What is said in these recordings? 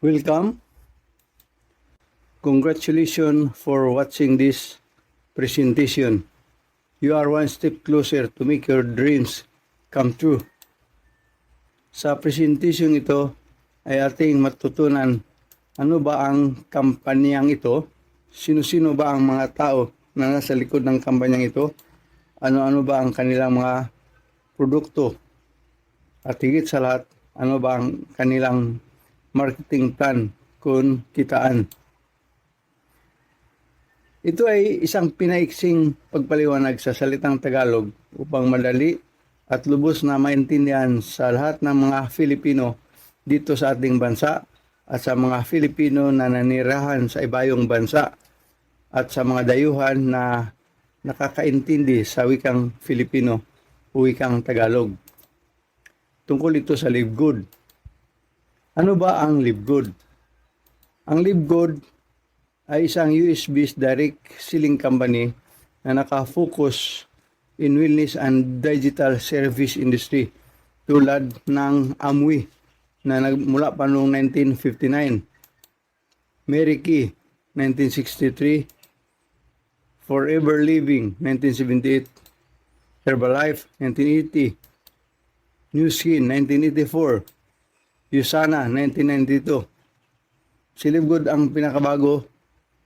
Welcome. Congratulations for watching this presentation. You are one step closer to make your dreams come true. Sa presentation ito ay ating matutunan ano ba ang kampanyang ito, sino-sino ba ang mga tao na nasa likod ng kampanyang ito, ano-ano ba ang kanilang mga produkto, at higit sa lahat, ano ba ang kanilang marketing plan kung kitaan. Ito ay isang pinaiksing pagpaliwanag sa salitang Tagalog upang madali at lubos na maintindihan sa lahat ng mga Filipino dito sa ating bansa at sa mga Filipino na nanirahan sa ibayong bansa at sa mga dayuhan na nakakaintindi sa wikang Filipino o wikang Tagalog. Tungkol ito sa Live Good. Ano ba ang Live Good? Ang Live Good ay isang US-based direct selling company na nakafocus in wellness and digital service industry tulad ng Amway na nagmula pa noong 1959, Mary Kay 1963, Forever Living 1978, Herbalife 1980, New Skin 1984, Usana 1992. Si Live Good ang pinakabago.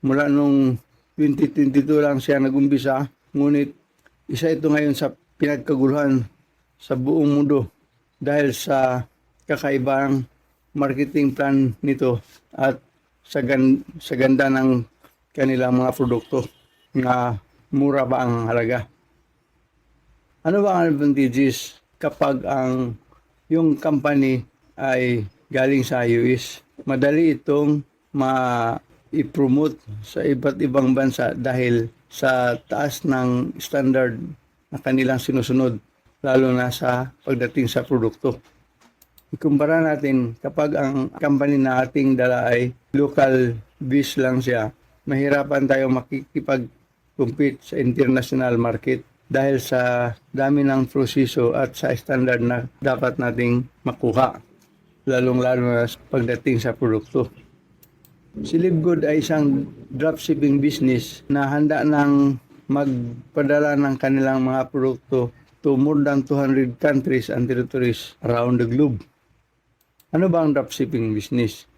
Mula nung 2022 lang siya nag-umpisa, ngunit isa ito ngayon sa pinagkaguluhan sa buong mundo dahil sa kakaibang marketing plan nito at sa ganda ng kanilang mga produkto na mura ba ang halaga. Ano ba ang advantages kapag yung company ay galing sa US? Madali itong i-promote sa iba't ibang bansa dahil sa taas ng standard na kanilang sinusunod, lalo na sa pagdating sa produkto. Ikumpara natin kapag ang company na ating dala ay local base lang siya, mahirapan tayo makikipag-compete sa international market dahil sa dami ng proseso at sa standard na dapat nating makuha, lalong-lalo na pagdating sa produkto. Si Live Good ay isang dropshipping business na handa nang magpadala ng kanilang mga produkto to more than 200 countries and territories around the globe. Ano ba ang dropshipping business?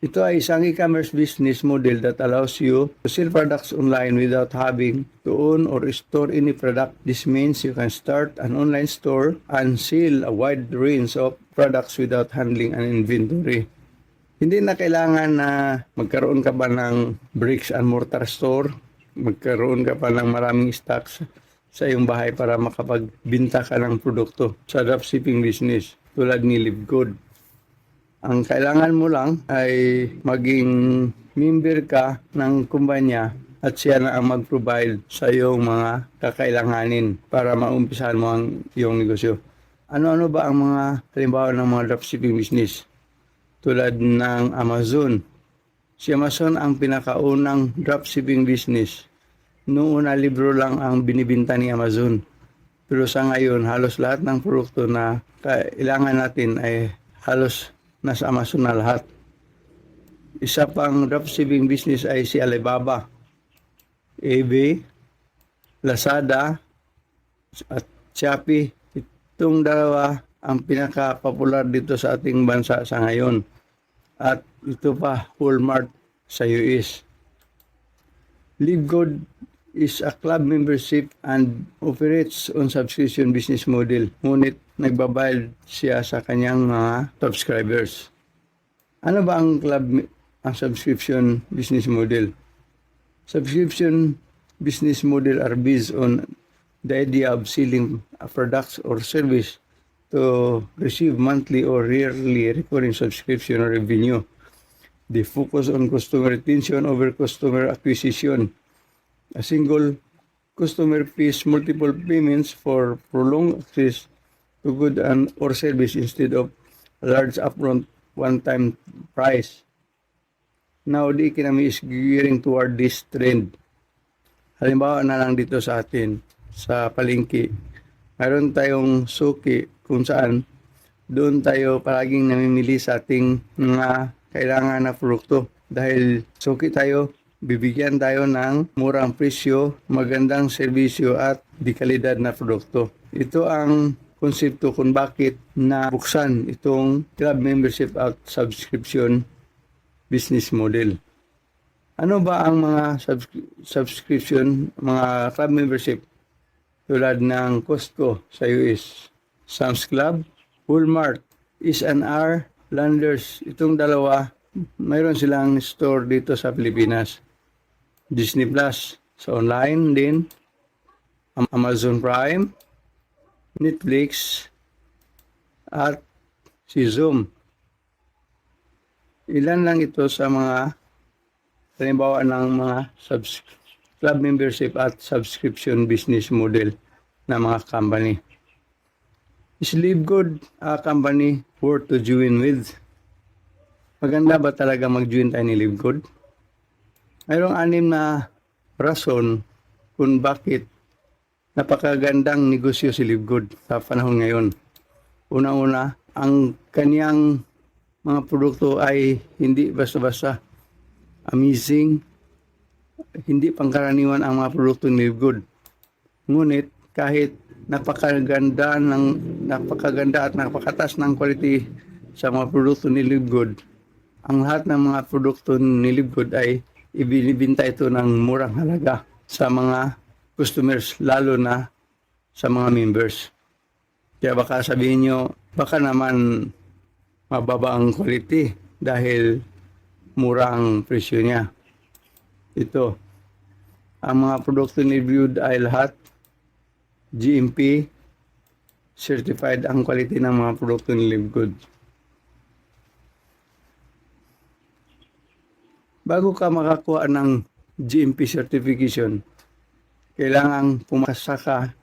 Ito ay isang e-commerce business model that allows you to sell products online without having to own or store any product. This means you can start an online store and sell a wide range of products without handling an inventory. Hindi na kailangan na magkaroon ka pa ng bricks and mortar store, magkaroon ka pa ng maraming stocks sa iyong bahay para makapagbinta ka ng produkto sa dropshipping business tulad ni Live Good. Ang kailangan mo lang ay maging member ka ng kumpanya at siya na ang mag-provide sa iyong mga kakailanganin para maumpisahan mo ang iyong negosyo. Ano-ano ba ang mga halimbawa ng mga dropshipping business? Tulad ng Amazon. Si Amazon ang pinakaunang dropshipping business. Noong una, libro lang ang binibinta ni Amazon. Pero sa ngayon, halos lahat ng produkto na kailangan natin ay halos nasa Amazon na lahat. Isa pang dropshipping business ay si Alibaba, eBay, Lazada, at Shopee. Itong dalawa ang pinaka-popular dito sa ating bansa sa ngayon. At ito pa, Walmart sa US. Live Good is a club membership and operates on subscription business model. Ngunit nagbabayad siya sa kanyang mga subscribers. Ano ba ang subscription business model? Subscription business model are based on the idea of selling products or service to receive monthly or yearly recurring subscription or revenue. They focus on customer retention over customer acquisition. A single customer pays multiple payments for prolonged access to good or service instead of a large upfront one-time price. Now, the economy is gearing toward this trend. Halimbawa na lang dito sa atin, sa palengke, mayroon tayong suki kung saan doon tayo palaging namimili sa ating mga kailangan na produkto. Dahil suki tayo, bibigyan tayo ng murang presyo, magandang serbisyo at di kalidad na produkto. Ito ang konsepto kung bakit nabuksan itong club membership at subscription business model. Ano ba ang mga subscription, mga club membership? Tulad ng Costco sa US, Sam's Club, Walmart, S&R, Landers. Itong dalawa, mayroon silang store dito sa Pilipinas. Disney Plus sa online din, Amazon Prime, Netflix, at si Zoom. Ilan lang ito sa mga halimbawa ng mga club membership at subscription business model na mga company. Is Live Good a company worth to join with? Maganda ba talaga mag-join tayo ni Live Good? Mayroong 6 na rason kung bakit napakagandang negosyo si Live Good sa panahon ngayon. Una-una, ang kaniyang mga produkto ay hindi basta-basta amazing, hindi pangkaraniwan ang mga produkto ni Live Good. Ngunit kahit napakaganda at napakataas ng quality sa mga produkto ni Live Good, ang lahat ng mga produkto ni Live Good ay ibinibenta ito ng murang halaga sa mga customers, lalo na sa mga members. Kaya baka sabihin nyo, baka naman mababa ang quality dahil mura ang presyo niya. Ito, ang mga produkto ni Live Good ay lahat GMP certified ang quality ng mga produkto ni Live Good. Bago ka makakuha ng GMP certification, kailangang pumasa ka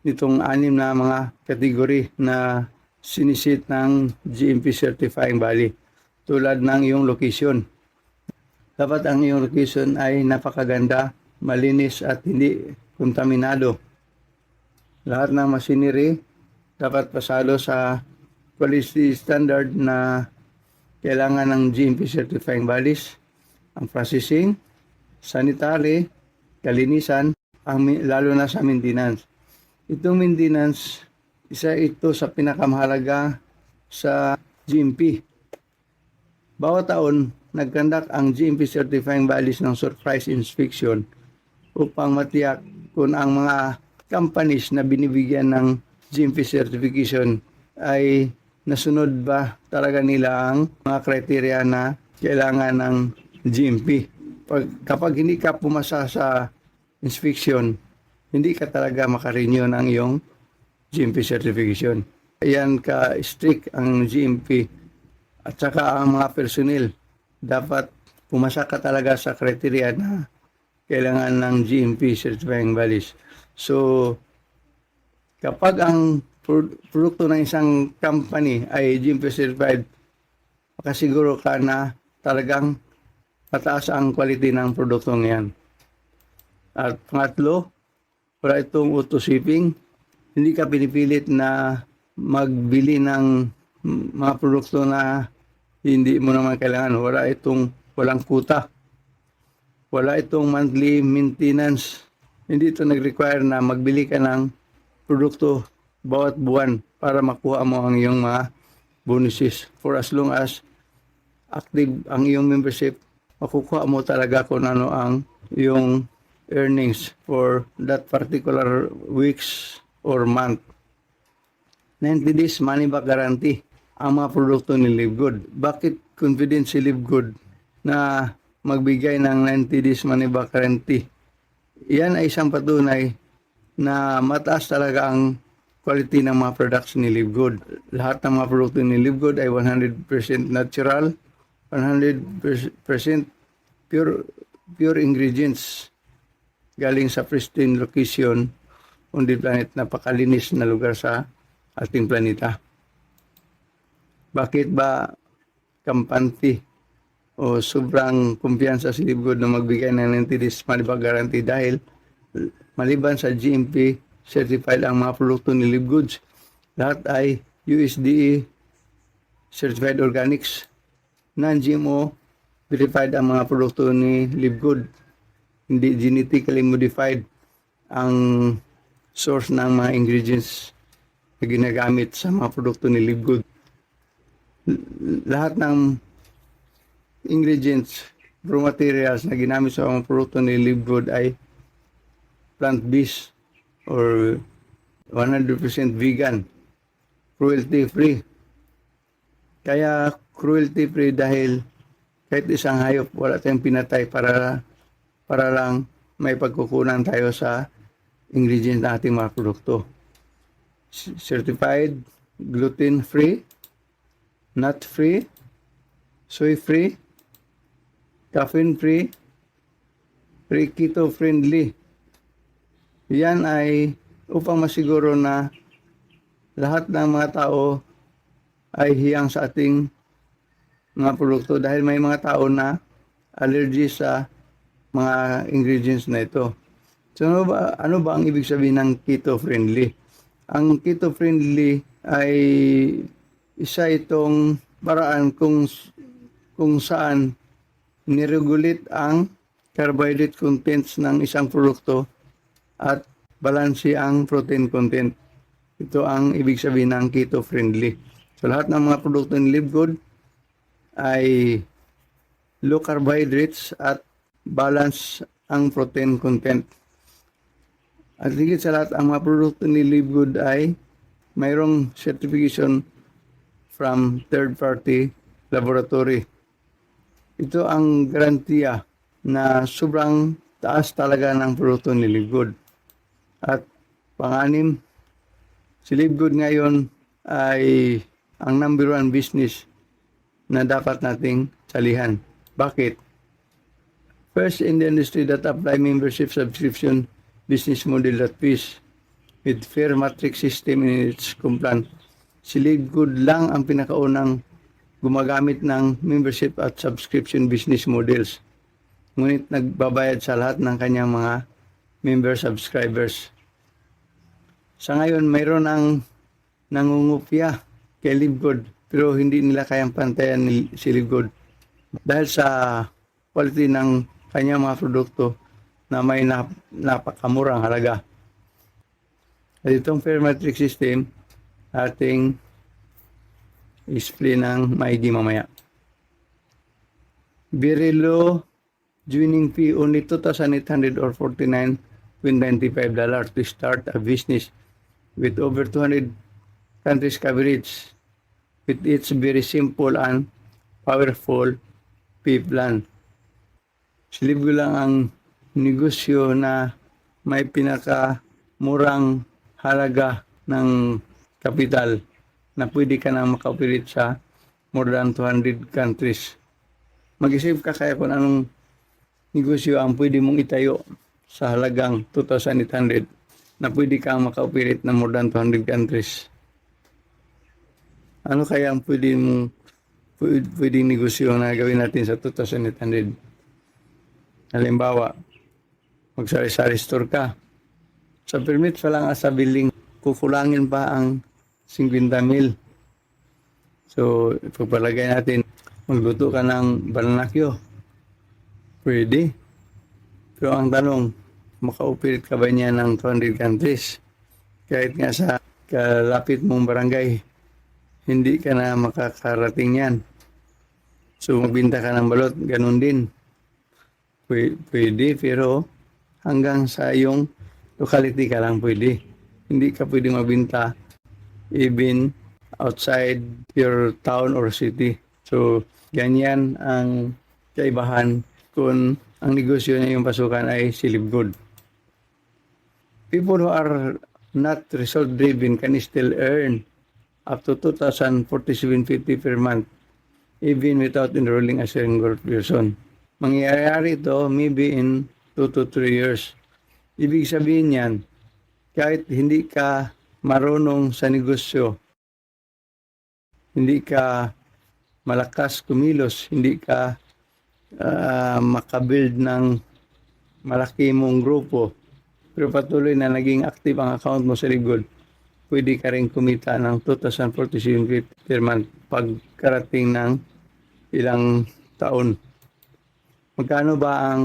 nitong 6 na mga kategory na sinisit ng GMP certifying body, tulad ng iyong location. Dapat ang iyong location ay napakaganda, malinis at hindi kontaminado. Lahat ng machinery dapat pasado sa quality standard na kailangan ng GMP certifying bodies. Ang processing, sanitary, kalinisan, lalo na sa maintenance. Itong maintenance, isa ito sa pinakamahalaga sa GMP. Bawat taon, nagkandak ang GMP certifying bodies ng surprise inspection upang matiyak kung ang mga companies na binibigyan ng GMP certification ay nasunod ba talaga nila ang mga kriteria na kailangan ng GMP. Kapag hindi ka pumasa sa inspection, hindi ka talaga makarenew ng iyong GMP certification. Ayan ka strict ang GMP at saka ang mga personnel. Dapat pumasa ka talaga sa kriteria na kailangan ng GMP certifying bodies. So, kapag ang produkto ng isang company ay GMP certified, makasiguro ka na talagang mataas ang quality ng produkto ngayon. At pangatlo, wala itong auto shipping. Hindi ka pinipilit na magbili ng mga produkto na hindi mo naman kailangan. Walang kuta. Wala itong monthly maintenance. Hindi ito nag-require na magbili ka ng produkto bawat buwan para makuha mo ang iyong mga bonuses. For as long as active ang iyong membership, makukuha mo talaga kung ano ang iyong earnings for that particular weeks or month. 90 days money back guarantee ang mga produkto ni Live Good. Bakit confident si Live Good na magbigay ng 90 days money back guarantee? Yan ay isang patunay na mataas talaga ang quality ng mga products ni Live Good. Lahat ng mga produkto ni Live Good ay 100% natural, 100% pure ingredients galing sa pristine location on the planet, napakalinis na lugar sa ating planeta. Bakit ba kampante o sobrang kumpiyansa si Live Good na magbigay ng 90 days money back guarantee? Dahil maliban sa GMP certified ang mga produkto ni Live Goods, lahat ay USDA certified organics, non-GMO, verified ang mga produkto ni Live Good. Hindi genetically modified ang source ng mga ingredients na ginagamit sa mga produkto ni Live Good. Lahat ng ingredients, raw materials na ginamit sa mga produkto ni Live Good ay plant-based or 100% vegan, cruelty-free. Kaya cruelty-free dahil kahit isang hayop wala tayong pinatay para lang may pagkukunan tayo sa ingredients ng ating mga produkto. Certified, gluten-free, nut-free, soy-free, caffeine-free, keto-friendly. Yan ay upang masiguro na lahat ng mga tao ay hiyang sa ating mga produkto dahil may mga tao na allergy sa mga ingredients na ito. So ano ba ang ibig sabihin ng keto-friendly? Ang keto-friendly ay isa itong paraan kung saan niregulate ang carbohydrate contents ng isang produkto at balanse ang protein content. Ito ang ibig sabihin ng keto-friendly. So lahat ng mga produkto ni Live Good ay low carbohydrates at balance ang protein content. At higit sa lahat, ang mga produkto ni Live Good ay mayroong certification from third-party laboratory. Ito ang garantiya na sobrang taas talaga ng produkto ni Live Good. At pang-anim, si Live Good ngayon ay ang number 1 business na dapat nating salihan. Bakit? First in the industry that apply membership subscription business model that pays with fair matrix system in its compliance. Si Live Good lang ang pinakaunang gumagamit ng membership at subscription business models. Ngunit nagbabayad sa lahat ng kanyang mga member subscribers. Sa ngayon, mayroon ang nangungupya kay Live Good pero hindi nila kayang pantayan si Live Good dahil sa quality ng kanyang mga produkto na may napakamurang halaga. At itong fair matrix system ating explain ng maigi mamaya. Very low joining fee, only $2,800 or $49.95 to start a business with over 200 countries coverage with its very simple and powerful fee plan. Silib ko lang ang negosyo na may pinakamurang halaga ng kapital na pwede ka nang maka-operate sa more than 200 countries. Mag-isip ka kaya kung anong negosyo ang pwede mong itayo sa halagang 2,800 na pwede kang maka-operate na more than 200 countries. Ano kaya ang pwedeng negosyo na gawin natin sa 2,800? Halimbawa, magsari-sari store ka. Sa permit pa lang sa billing, kukulangin pa ang 50,000. So, pagpalagay natin, magluto ka ng bananakyo. Pwede. Pero ang tanong, maka-operate ka ba niya ng 200 countries? Kahit nga sa kalapit mong barangay, hindi ka na makakarating yan. So, magbinta ka ng balot, ganun din. Pwede, pero hanggang sa iyong locality ka lang pwede. Hindi ka pwede magbinta even outside your town or city. So, ganyan ang kaibahan kung ang negosyo na yung pasukan ay si Live Good. People who are not result-driven can still earn up to $2,047.50 per month even without enrolling as a single person. Mangyayari ito maybe in 2 to 3 years. Ibig sabihin yan, kahit hindi ka marunong sa negosyo, hindi ka malakas kumilos, hindi ka makabuild ng malaki mong grupo, pero patuloy na naging active ang account mo sa Live Good, pwede ka rin kumita ng 2,047 per month pagkarating ng ilang taon. Magkano ba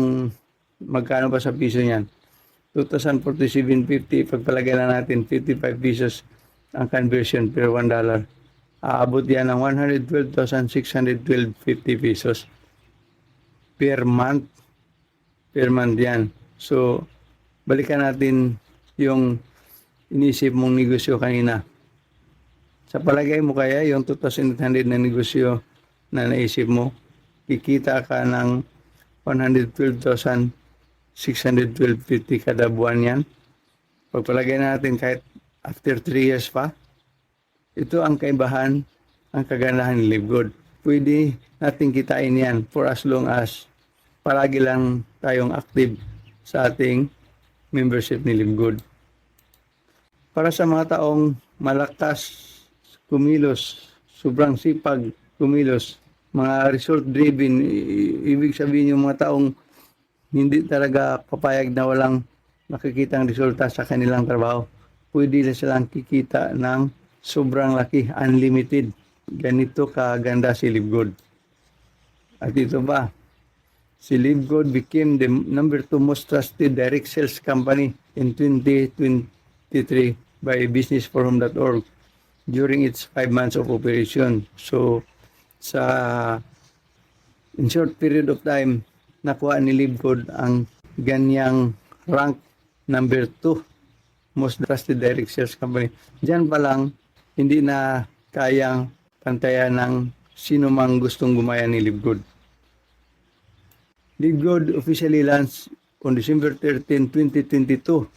sa piso niyan? 2,047.50, pagpalagay na natin 55 pesos ang conversion per $1. Aabot yan ng 112,612.50 pesos per month. Per month yan. So, balikan natin yung inisip mong negosyo kanina. Sa palagay mo kaya yung 2,800 na negosyo na naisip mo, kikita ka ng 112,612.50 kada buwan yan. Pagpalagay natin kahit after 3 years pa, ito ang kaibahan, ang kagandahan ni Live Good. Pwede natin kitain yan for as long as palagi lang tayong active sa ating membership ni Live Good. Para sa mga taong malakas kumilos, sobrang sipag kumilos, mga result driven, ibig sabihin yung mga taong hindi talaga papayag na walang makikitang resulta sa kanilang trabaho, pwede na silang kikita ng sobrang laki, unlimited. Ganito kaganda si Live Good. At ito ba, si Live Good became the number 2 most trusted direct sales company in 2023 by businessforum.org during its 5 months of operation. So, in short period of time, nakuha ni Live Good ang ganyang rank number 2 most trusted direct sales company. Diyan pa lang, hindi na kayang pantayan ng sino mang gustong gumaya ni Live Good. Live Good officially launched on December 13, 2022.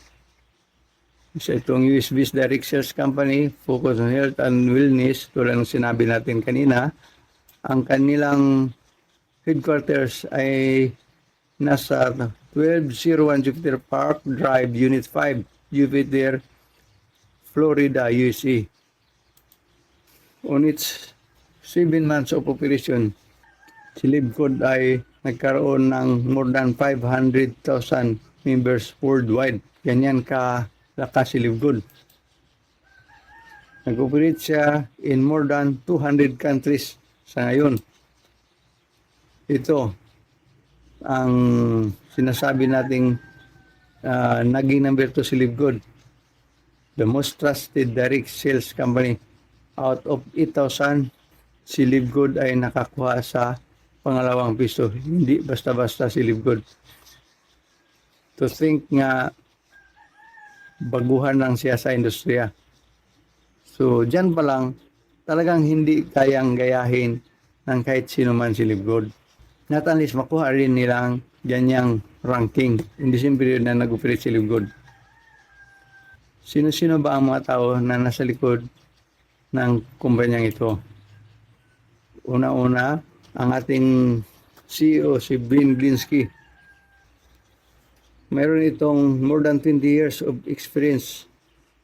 Isa itong US-based direct sales company focused on health and wellness, tulad ng sinabi natin kanina. Ang kanilang headquarters ay nasa 1201 Jupiter Park Drive, Unit 5, Jupiter, Florida, USA. On its 7 months of operation, si Live Good ay nagkaroon ng more than 500,000 members worldwide. Ganyan ka lakas si Live Good. Nag-operate siya in more than 200 countries sa ngayon. Ito ang sinasabi nating naging number 2 si Live Good. The most trusted direct sales company. Out of 8,000, si Live Good ay nakakuha sa pangalawang piso. Hindi basta-basta si Live Good. To think nga baguhan lang siya sa industriya. So, dyan pa lang, talagang hindi kayang gayahin ng kahit sino man si Live Good. Not unless makuha rin nilang ganyang ranking in the same period na nag-operate si Live Good. Sino-sino ba ang mga tao na nasa likod ng kumpanyang ito? Una-una, ang ating CEO, si Ben Glinsky. Mayroon itong more than 20 years of experience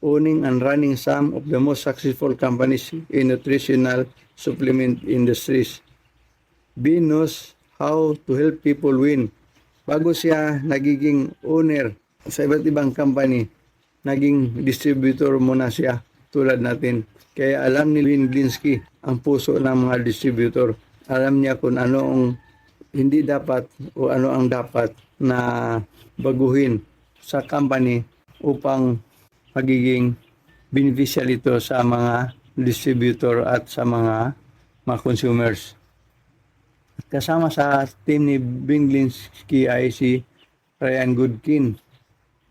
owning and running some of the most successful companies in nutritional supplement industries. Ben knows how to help people win. Bago siya nagiging owner sa iba't ibang company, naging distributor muna siya tulad natin. Kaya alam ni Ben Glinsky ang puso ng mga distributor. Alam niya kung ano ang hindi dapat o ano ang dapat na baguhin sa company upang magiging beneficial ito sa mga distributor at sa mga consumers. At kasama sa team ni Ben Glinsky ay si Ryan Goodkin,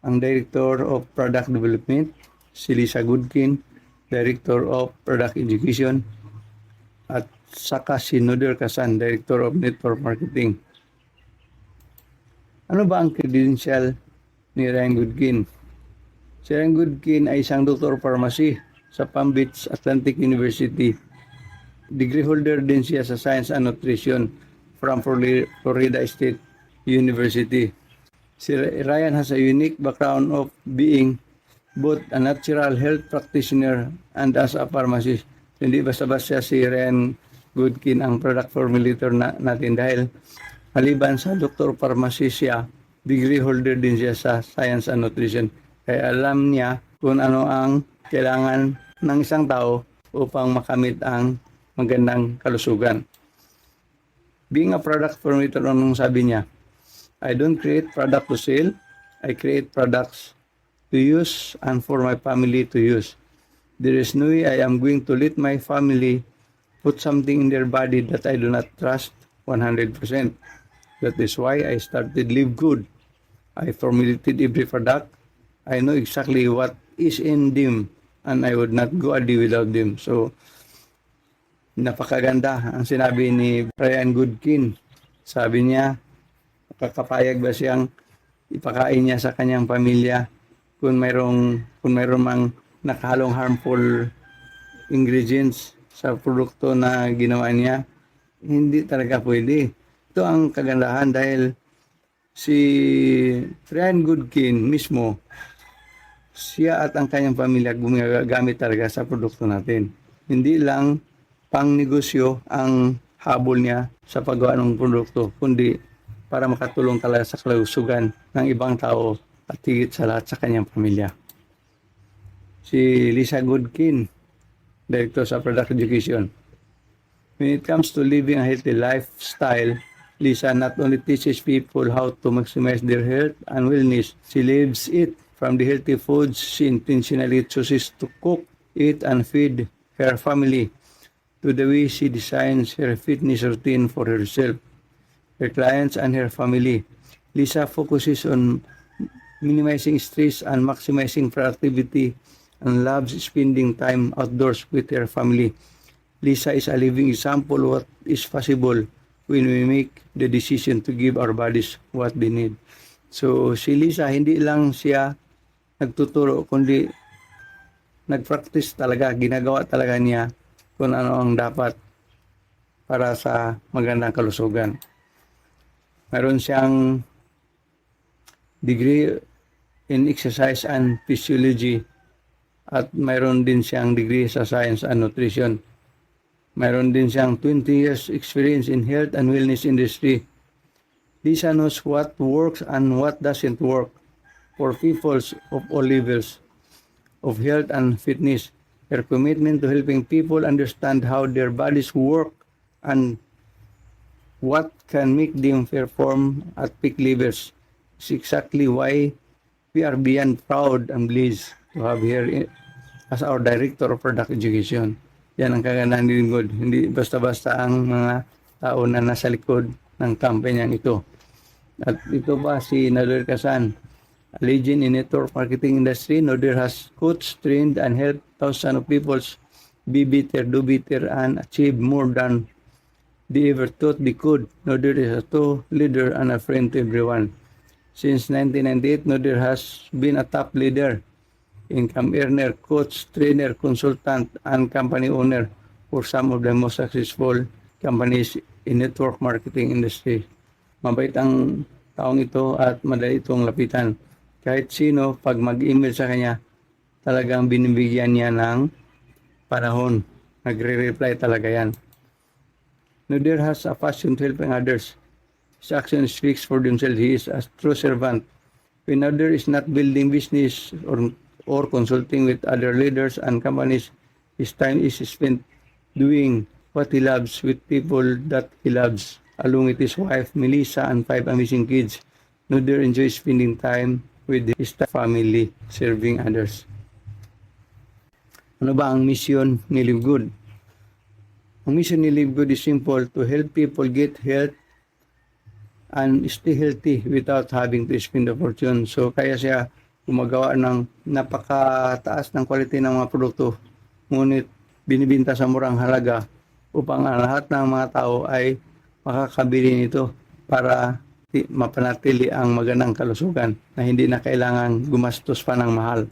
ang Director of Product Development, si Lisa Goodkin, Director of Product Education, at saka si Noder Kasan, Director of Network Marketing. Ano ba ang credential ni Ryan Goodkin? Si Ryan Goodkin ay isang Doctor of Pharmacy sa Palm Beach Atlantic University. Degree holder din siya sa Science and Nutrition from Florida State University. Si Ryan has a unique background of being both a natural health practitioner and as a pharmacist. Hindi basta-basta si Ryan Goodkin ang product formulator natin dahil maliban sa Dr. Pharmacy siya, degree holder din siya sa Science and Nutrition. Kaya alam niya kung ano ang kailangan ng isang tao upang makamit ang magandang kalusugan. Being a product promoter, anong sabi niya? I don't create product to sell. I create products to use and for my family to use. There is no way I am going to let my family put something in their body that I do not trust 100%. That is why I started Live Good. I formulated every product. I know exactly what is in them and I would not go a day without them. So, napakaganda ang sinabi ni Brian Goodkin. Sabi niya, kakapayag ba siyang ipakain niya sa kanyang pamilya kung mayroong mang nakahalong harmful ingredients sa produkto na ginawa niya? Hindi talaga pwede. Ito ang kagandahan dahil si Brian Goodkin mismo, siya at ang kanyang pamilya gumagamit talaga sa produkto natin. Hindi lang pang negosyo ang habol niya sa paggawa ng produkto, kundi para makatulong talaga sa kalusugan ng ibang tao at higit sa lahat sa kanyang pamilya. Si Lisa Goodkin, Director sa Product Education. When it comes to living a healthy lifestyle, Lisa not only teaches people how to maximize their health and wellness, she lives it. From the healthy foods she intentionally chooses to cook, eat, and feed her family, to the way she designs her fitness routine for herself, her clients, and her family. Lisa focuses on minimizing stress and maximizing productivity and loves spending time outdoors with her family. Lisa is a living example of what is possible when we make the decision to give our bodies what they need. So si Lisa, hindi lang siya nagtuturo, kundi nag-practice talaga, ginagawa talaga niya kung ano ang dapat para sa magandang kalusugan. Meron siyang degree in exercise and physiology at mayroon din siyang degree sa science and nutrition. Mayroon din siyang 20 years experience in health and wellness industry. Lisa knows what works and what doesn't work for people of all levels of health and fitness. Her commitment to helping people understand how their bodies work and what can make them perform at peak levels is exactly why we are beyond proud and pleased to have her as our Director of Product Education. Yan ang kagandahan ni Live Good. Hindi basta-basta ang mga tao na nasa likod ng kampanyang ito. At ito pa si Nader Kasan, a legend in network marketing industry. Nader has coached, trained, and helped thousands of people be better, do better, and achieve more than they ever thought they could. Nader is a true leader and a friend to everyone. Since 1998, Nader has been a top leader, income earner, coach, trainer, consultant, and company owner for some of the most successful companies in network marketing industry. Mabait ang taong ito at madali itong lapitan. Kahit sino, pag mag-email sa kanya, talagang binibigyan niya ng panahon. Nagre-reply talaga yan. Nader has a passion to helping others. His action speaks for themselves. He is a true servant. When Nader is not building business or consulting with other leaders and companies, his time is spent doing what he loves with people that he loves. Along with his wife, Melissa, and 5 amazing kids, Nader enjoys spending time with his family, serving others. Ano ba ang mission ni Live Good? Ang mission ni Live Good is simple: to help people get health and stay healthy without having to spend a fortune. So kaya siya gumagawa ng napakataas ng quality ng mga produkto, ngunit binibinta sa murang halaga upang ang lahat ng mga tao ay makakabili nito para mapanatili ang magandang kalusugan na hindi na kailangan gumastos pa ng mahal.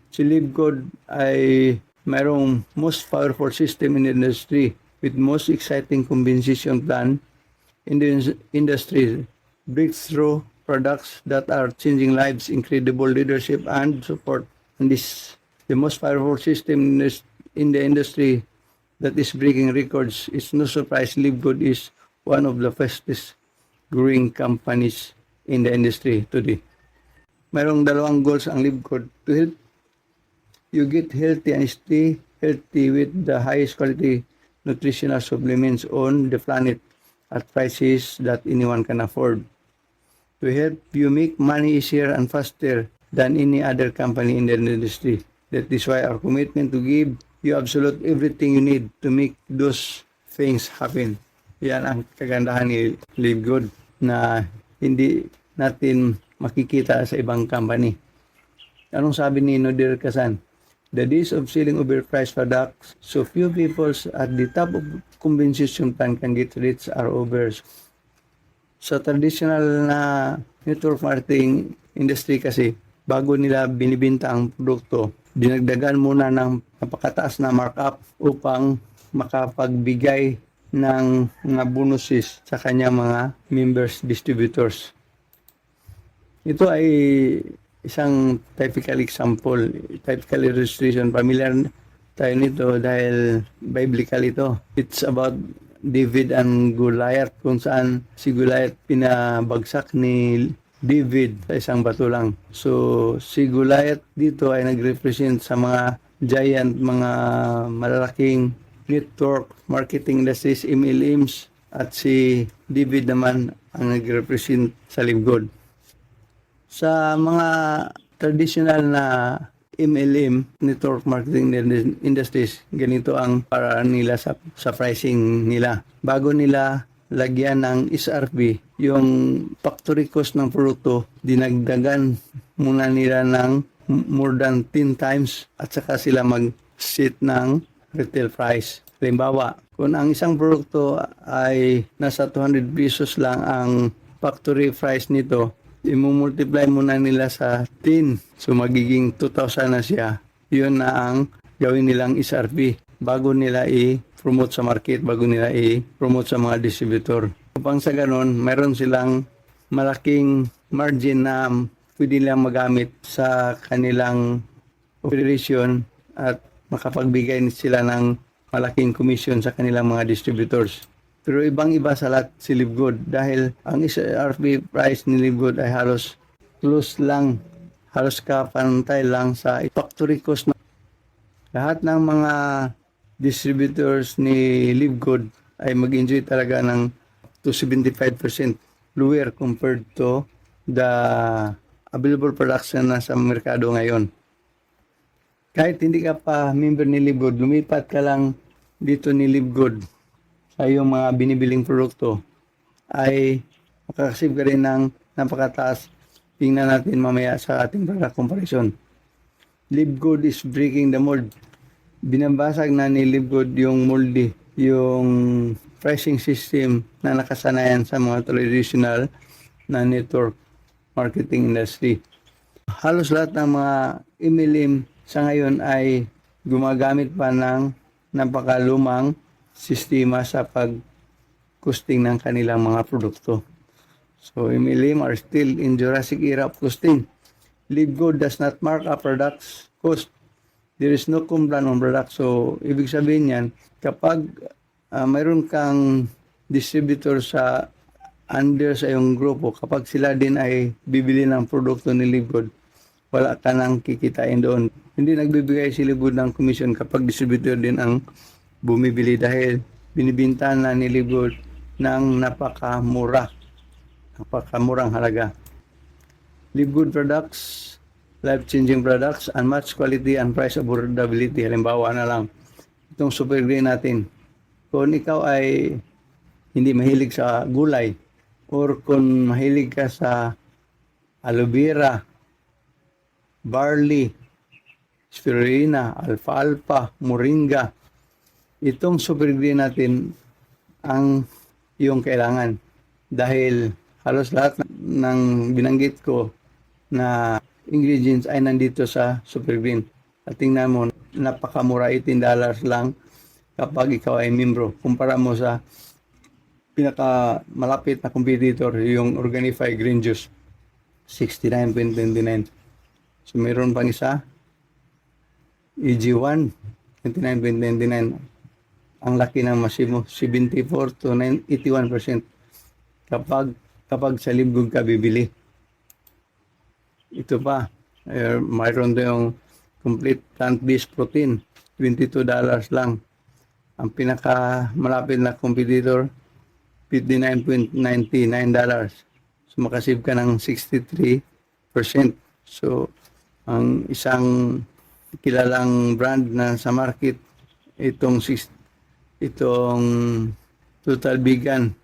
Si Live Good ay mayroong most powerful system in the industry with most exciting compensation plan in the industry, breakthrough products that are changing lives, incredible leadership and support. And this the most powerful system in the industry that is breaking records. It's no surprise Live Good is one of the fastest growing companies in the industry today. Mayroong dalawang goals ang Live Good: to help You get healthy and stay healthy with the highest quality nutritional supplements on the planet at prices that anyone can afford. To help you make money easier and faster than any other company in the industry. That is why our commitment to give you absolute everything you need to make those things happen. Yan ang kagandahan ni Live Good na hindi natin makikita sa ibang company. Anong sabi ni Nodir Kasan? The days of selling overpriced products so few people at the top of compensation plan can get rich are over. Sa traditional na network marketing industry kasi, bago nila binibenta ang produkto, dinagdagan muna ng napakataas na markup upang makapagbigay ng mga bonuses sa kanyang mga members, distributors. Ito ay isang typical example, typical illustration. Familiar tayo nito dahil biblical ito. It's about David and Goliath, kung saan si Goliath pinabagsak ni David sa isang bato lang. So si Goliath dito ay nag-represent sa mga giant, mga malalaking network marketing industries, MLMs, at si David naman ang nag-represent sa Live Good. Sa mga traditional na MLM, network marketing industries, ganito ang paraan nila sa pricing nila. Bago nila lagyan ng SRP, yung factory cost ng produkto, dinagdagan muna nila ng more than 10 times at saka sila mag-set ng retail price. Halimbawa, kung ang isang produkto ay nasa 200 pesos lang ang factory price nito, i-multiply muna nila sa 10. So magiging 2,000 na siya. Yun na ang gawin nilang SRP bago nila i-promote sa market, bago nila i-promote sa mga distributor. Upang sa ganon, mayroon silang malaking margin na pwede nilang magamit sa kanilang operation at makapagbigay sila ng malaking commission sa kanilang mga distributors. Pero ibang-iba sa lahat si Live Good dahil ang SRP price ni Live Good ay halos close lang, halos kapantay lang sa factory cost. Lahat ng mga distributors ni Live Good ay mag-enjoy talaga ng to 75% lower compared to the available production na sa merkado ngayon. Kahit hindi ka pa member ni Live Good, lumipat ka lang dito ni Live Good sa iyong mga binibiling produkto, ay makakasip ka rin ng napakataas. Tingnan natin mamaya sa ating product comparison. Live Good is breaking the mold. Binabasag na ni Live Good yung moldy, yung pricing system na nakasanayan sa mga traditional na network marketing industry. Halos lahat ng mga MLM sa ngayon ay gumagamit pa ng napakalumang sistema sa pag-costing ng kanilang mga produkto. So MLM are still in Jurassic era of costing. Live Good does not mark up products cost. There is no plan on product. So ibig sabihin yan, kapag mayroon kang distributor sa under sa iyong grupo, kapag sila din ay bibili ng produkto ni Live Good, wala ka nang kikitain doon. Hindi nagbibigay si Live Good ng commission kapag distributor din ang bumibili dahil binibinta na ni Live Good ng napakamurang halaga. Live Good products, life-changing products, unmatched quality and price affordability. Halimbawa na lang, itong super green natin. Kung ikaw ay hindi mahilig sa gulay, or kung mahilig ka sa aloe vera, barley, spirulina, alfalfa, moringa, itong super green natin ang iyong kailangan. Dahil halos lahat ng binanggit ko na ingredients ay nandito sa super green. At tingnan mo, napakamura, $18 lang kapag ikaw ay membro. Kumpara mo sa pinakamalapit na competitor, yung Organifi Green Juice, $69.29. So mayroon pang isa, EG1, $29.99. Ang laki ng masimo, 74 to 81% kapag sa Live Good ka bibili. Ito pa, mayroon tayong complete plant-based protein, $22 lang. Ang pinaka malapit na competitor, $59.99. So makasave ka ng 63%. So ang isang kilalang brand na sa market, itong Total Vegan,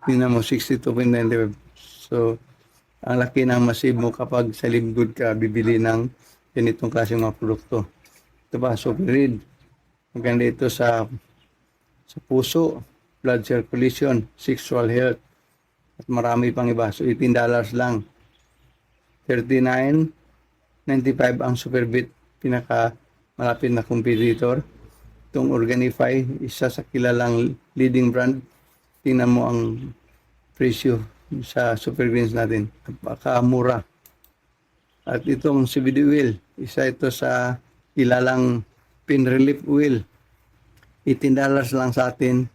tingnan mo 62.95. So ang laki ng masave mo kapag sa Live Good ka bibili ng ganitong klaseng mga produkto. Ito ba, Super Red. Maganda ito sa puso, blood circulation, sexual health, at marami pang iba. So $18 lang. $39.95 ang Superbit, pinaka malapit na competitor. Itong Organifi, isa sa kilalang leading brand. Tingnan mo ang presyo sa Super Greens natin. Napakamura. At itong CBD oil, isa ito sa kilalang pain relief oil. $18 lang sa atin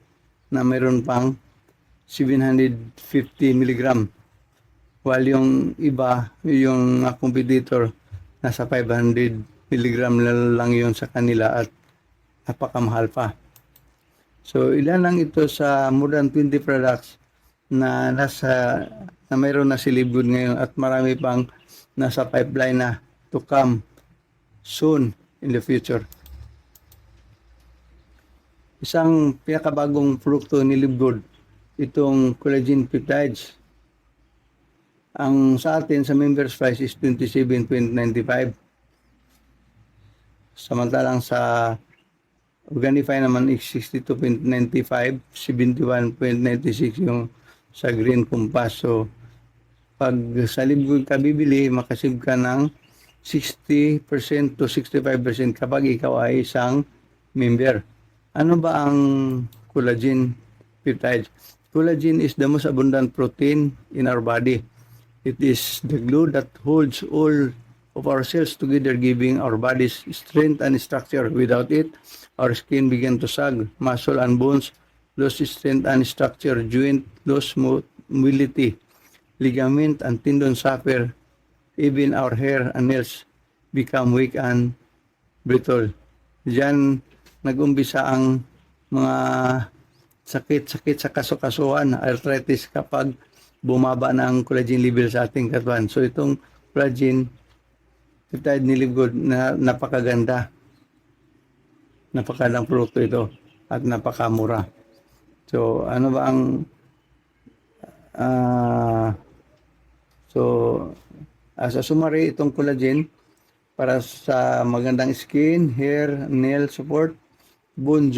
na mayroon pang 750 mg. While yung iba, yung competitor, nasa 500 mg lang yun sa kanila at napakamahal pa. So ilan lang ito sa more than 20 products na mayroon na si Live Good ngayon at marami pang nasa pipeline na to come soon in the future. Isang pinakabagong produkto ni Live Good, itong collagen peptides. Ang sa atin sa members price is $27.95. Samantalang sa Organifi naman is $62.95, $71.96 yung sa Green Compass. So pag sa Live Good ka bibili, makasave ka ng 60% to 65% kapag ikaw ay isang member. Ano ba ang collagen peptides? Collagen is the most abundant protein in our body. It is the glue that holds all of our cells together, giving our bodies strength and structure. Without it, our skin begins to sag, muscle and bones lose strength and structure, joint lose mobility, ligament and tendon suffer, even our hair and nails become weak and brittle. Diyan nag-umpisa ang mga sakit-sakit sa kasukasuan, arthritis, kapag bumaba na ang collagen level sa ating katawan. So itong collagen peptide ni Live Good na napakaganda. Napakagandang produkto ito at napakamura. So ano ba ang as a summary, itong collagen para sa magandang skin, hair, nail support, bone,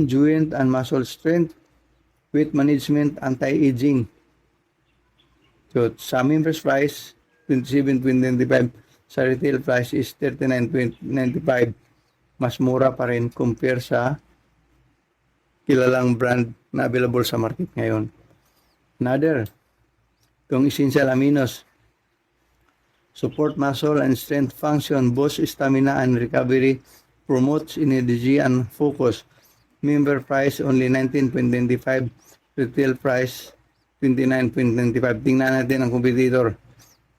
joint and muscle strength, weight management, anti-aging. So sa members price, $27.95. Sa retail price is $39.95. Mas mura pa rin compare sa kilalang brand na available sa market ngayon. Another, itong essential aminos. Support muscle and strength function, boost stamina and recovery, promotes energy and focus. Member price only $19.95. Retail price $29.95. Tingnan natin ang competitor.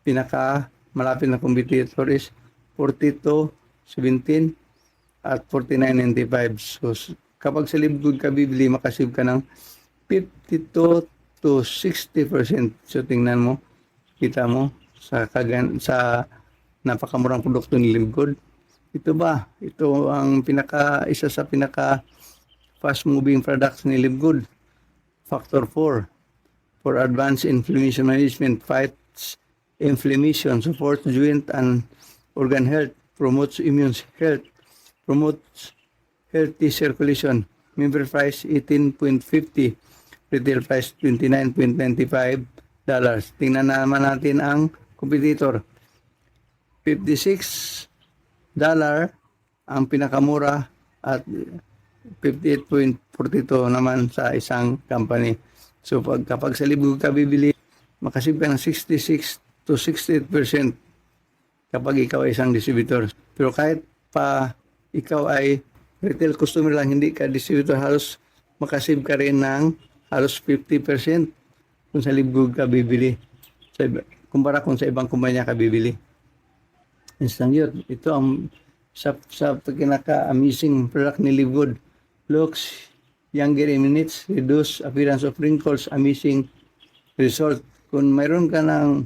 Pinaka malapit na competitor is $42.17 at $49.95. So kapag sa Live Good ka bibili, makasave ka ng 52 to 60%. So tingnan mo, kita mo sa napakamurang produkto ni Live Good. Ito ba? Ito ang isa sa pinaka fast moving products ni Live Good. Factor 4 for advanced inflammation management, fights inflammation, supports joint and organ health, promotes immune health, promotes healthy circulation. Member price $18.50. Retail price $29.95. Tingnan naman natin ang competitor. $56 ang pinakamura at $58.42 naman sa isang company. So kapag sa Live Good ka bibili, makasave ka ng 66 to 68% kapag ikaw ay isang distributor. Pero kahit pa ikaw ay retail customer lang, hindi ka distributor, halos makasave ka rin ng halos 50% kung sa Live Good ka bibili. Kumpara kung sa ibang kumpanya ka bibili. Instant Youth. Ito ang sa pinaka-amazing product ni Live Good. Looks younger in minutes, reduce appearance of wrinkles, amazing result. Kung mayroon ka ng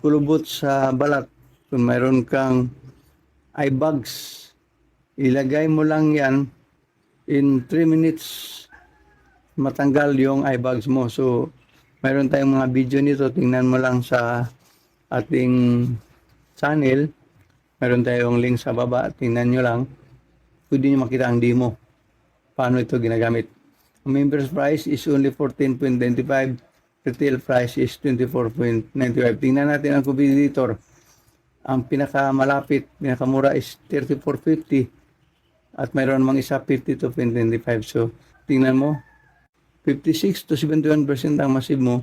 kulubot sa balat, kung mayroon kang eye bags, ilagay mo lang yan, in 3 minutes matanggal yung eye bags mo. So mayroon tayong mga video nito, tingnan mo lang sa ating channel. Meron tayong link sa baba, tingnan nyo lang. Pwede nyo makita ang demo. Paano ito ginagamit. Ang members price is only 14.95. Retail price is 24.95. Tingnan natin ang competitor. Ang pinakamalapit, pinakamura is 34.50. At mayroon namang isa 52.25. So, tingnan mo. 56 to 71% ang masib mo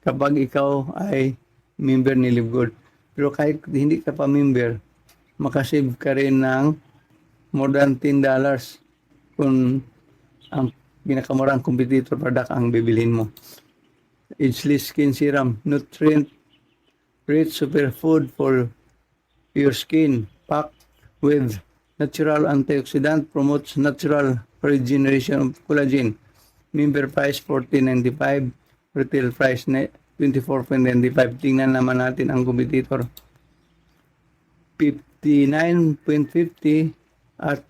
kapag ikaw ay member ni Live Good. Pero kahit hindi ka pa member, makasave ka rin ng more than $10 kung ang pinakamurang competitor product ang bibilhin mo. Ageless Skin Serum, nutrient-rich superfood for your skin, packed with natural antioxidant, promotes natural regeneration of collagen. Member price $14.95, retail price $24.95. Tingnan naman natin ang competitor. 59.50 at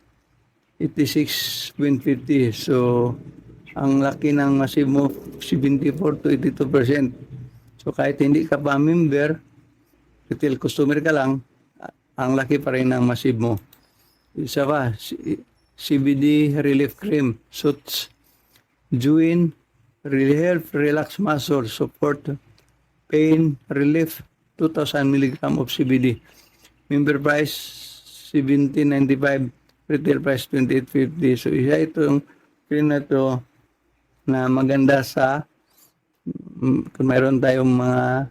86.50. So, ang laki ng masib mo, 74 to 82%. So, kahit hindi ka pa member, retail customer ka lang, ang laki pa rin ng masib mo. Isa pa, CBD Relief Cream, Suits, Join, Help Relax Muscle, Support, Pain Relief, 2,000 mg of CBD. Member price $17.95, retail price $28.50. So isa itong cream na to na maganda sa kung mayroon tayong mga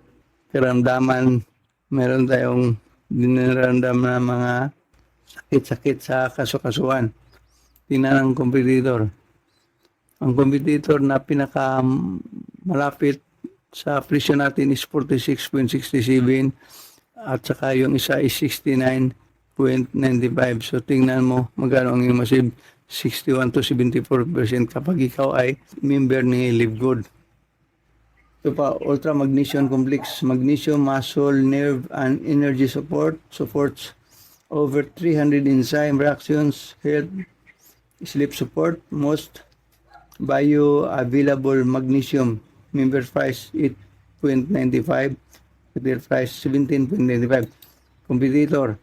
karamdaman, mayroon tayong dinaramdam na mga sakit-sakit sa kasukasuan. Tingnan ang competitor. Ang competitor na pinaka malapit sa presyo natin is 46.67 at saka yung isa is 69.95. So tingnan mo magkano ang iyong masib, 61 to 74% kapag ikaw ay member ni Live Good. Ito pa, Ultra Magnesium Complex, Magnesium, Muscle, Nerve, and Energy Support, supports over 300 enzyme reactions, health, sleep support, most bioavailable magnesium. Member price $8.95, retail price $17.95. Competitor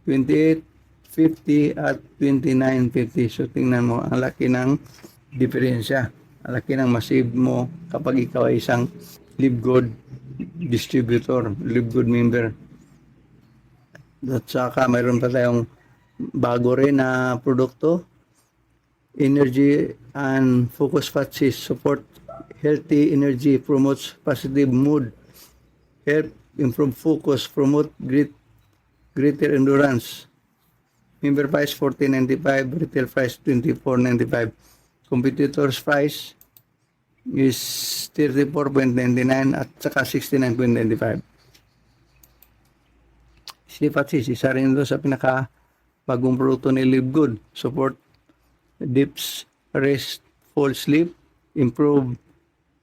$28.50 at $29.50. So tingnan mo, ang laki ng diferensya. Ang laki ng masib mo kapag ikaw ay isang Live Good distributor, Live Good member. At saka mayroon pa tayong bago rin na produkto, Energy and Focus Fat Cyst, support healthy energy, promotes positive mood, help improve focus, promote greater endurance. Member price $14.95, retail price $24.95. Competitor's price is $34.99 at saka $69.95. Sleep-Assist, isa rin ito sa pinaka bagong produkto ni Live Good. Support deep restful sleep, improve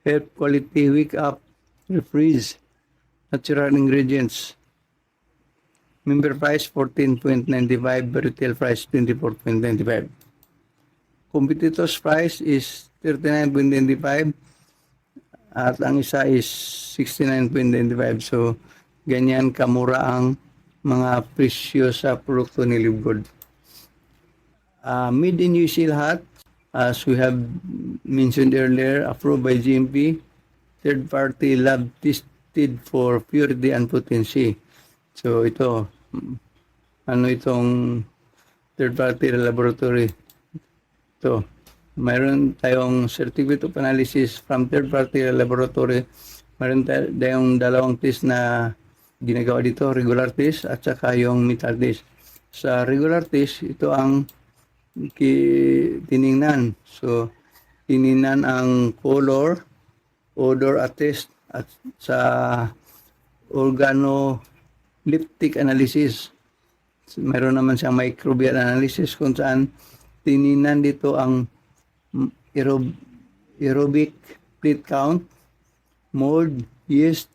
health quality, wake up, refreeze, natural ingredients. Member price $14.95, retail price $24.95. Competitor's price is $39.95 at ang isa is $69.95. So, ganyan kamura ang mga presyo sa produkto ni Live Good. Made in UC lahat, as we have mentioned earlier, approved by GMP, third-party lab tested for purity and potency. So ito, ano itong third-party laboratory? Ito, mayroon tayong certificate of analysis from third-party laboratory. Mayroon tayong dalawang test na ginagawa dito, regular test at saka yung metal test. Sa regular test, ito ang tiningnan. So, tiningnan ang color, odor at taste at sa organoleptic liptic analysis. Meron naman siyang microbial analysis kung saan tininan dito ang aerobic plate count, mold, yeast,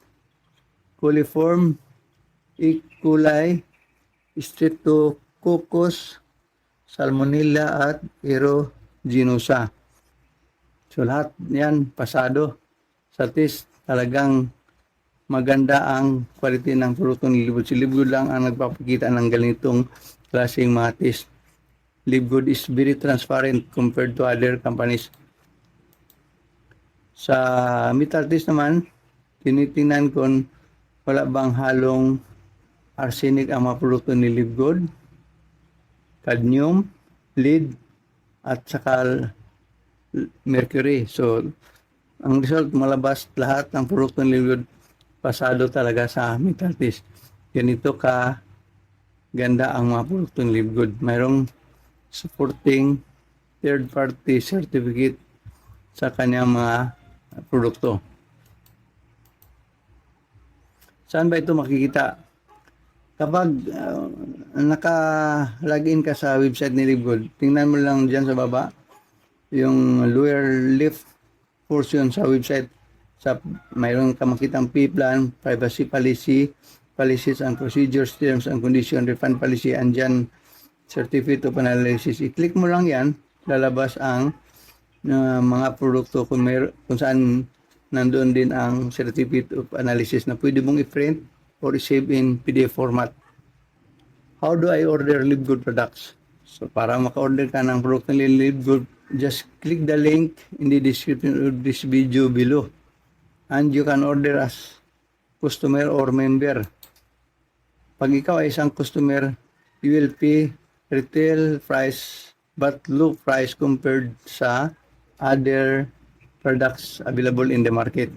coliform, E. coli, Streptococcus, Salmonella at Aeruginosa. So lahat yan pasado sa test. Talagang maganda ang quality ng produkto ni Livegood. Si Livegood lang ang nagpapakita ng ganitong klaseng mga test. Livegood is very transparent compared to other companies. Sa metal test naman, tinitingnan kung wala bang halong arsenic ang mga produkto ni Livegood, cadmium, lead, at saka mercury. So, ang result, malabas lahat ng produkto ni Livegood pasado talaga sa metal test. Ganito ka ganda ang mga produkto ni Livegood. Mayroong supporting third-party certificate sa kanyang mga produkto. Saan ba ito makikita? Kapag naka-login ka sa website ni Livegood, tingnan mo lang dyan sa baba, yung lower left portion sa website. Mayroon ka makitang P-plan, privacy policy, policies and procedures, terms and conditions, refund policy, and dyan, certificate of analysis. I-click mo lang yan, lalabas ang mga produkto kung saan nandoon din ang certificate of analysis na pwede mong i-print or i-save in PDF format. How do I order Livegood products? So para maka-order ka ng produkto ni Livegood, just click the link in the description of this video below. And you can order as customer or member. Pag ikaw ay isang customer, you will pay retail price but low price compared sa other products available in the market.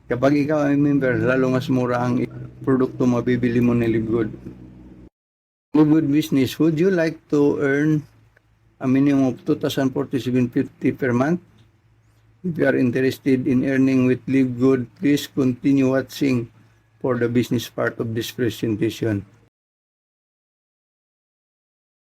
Kapag ikaw ay member, lalo mas mura ang produkto mabibili mo ni Livegood. Livegood business, would you like to earn a minimum of 2,047.50 per month? If you are interested in earning with Livegood, please continue watching for the business part of this presentation.